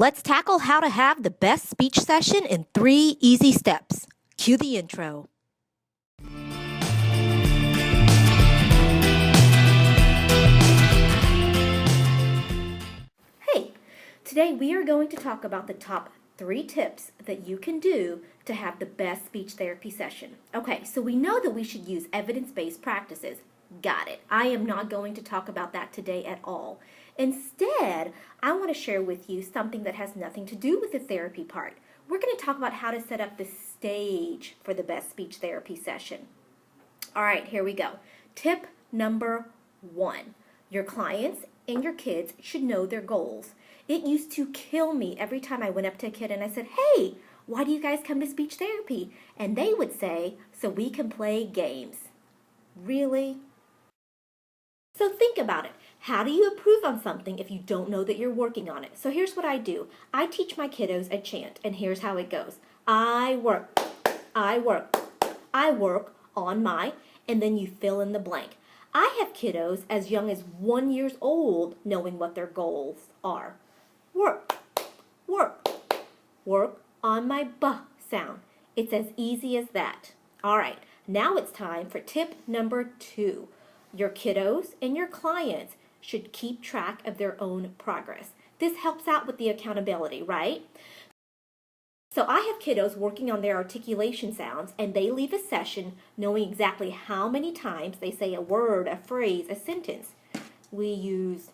Let's tackle how to have the best speech session in 3 easy steps. Cue the intro. Hey, today we are going to talk about the top 3 tips that you can do to have the best speech therapy session. Okay, so we know that we should use evidence-based practices. Got it. I am not going to talk about that today at all. Instead, I want to share with you something that has nothing to do with the therapy part. We're going to talk about how to set up the stage for the best speech therapy session. All right, here we go. Tip number 1. Your clients and your kids should know their goals. It used to kill me every time I went up to a kid and I said, "Hey, why do you guys come to speech therapy?" And they would say, "So we can play games." Really? So think about it. How do you improve on something if you don't know that you're working on it? So here's what I do. I teach my kiddos a chant, and here's how it goes. I work on my, and then you fill in the blank. I have kiddos as young as 1 year old knowing what their goals are. Work on my B sound. It's as easy as that. All right, now it's time for tip number 2. Your kiddos and your clients should keep track of their own progress. This helps out with the accountability, right? So I have kiddos working on their articulation sounds, and they leave a session knowing exactly how many times they say a word, a phrase, a sentence. We use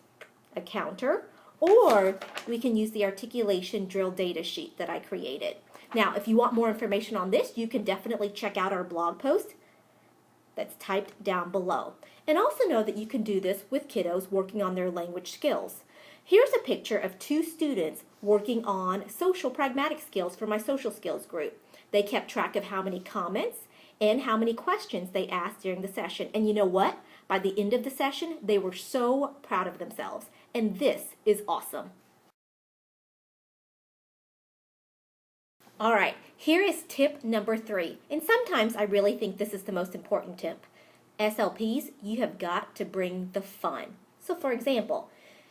a counter, or we can use the articulation drill data sheet that I created. Now, if you want more information on this, you can definitely check out our blog post that's typed down below. And also know that you can do this with kiddos working on their language skills. Here's a picture of 2 students working on social pragmatic skills for my social skills group. They kept track of how many comments and how many questions they asked during the session. And you know what? By the end of the session, they were so proud of themselves. And this is awesome. All right, here is tip number 3. And sometimes I really think this is the most important tip. SLPs, you have got to bring the fun. So for example,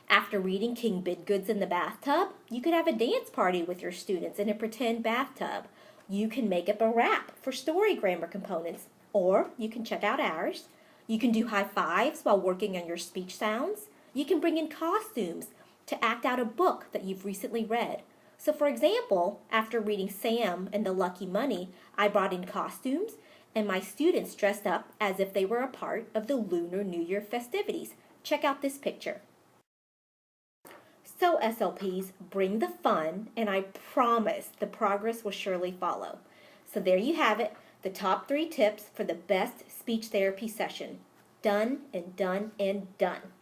after reading King Bidgood's in the bathtub, you could have a dance party with your students in a pretend bathtub. You can make up a rap for story grammar components, or you can check out ours. You can do high fives while working on your speech sounds. You can bring in costumes to act out a book that you've recently read. So for example, after reading Sam and the Lucky Money, I brought in costumes, and my students dressed up as if they were a part of the Lunar New Year festivities. Check out this picture. So SLPs, bring the fun, and I promise the progress will surely follow. So there you have it, the top 3 tips for the best speech therapy session. Done and done and done.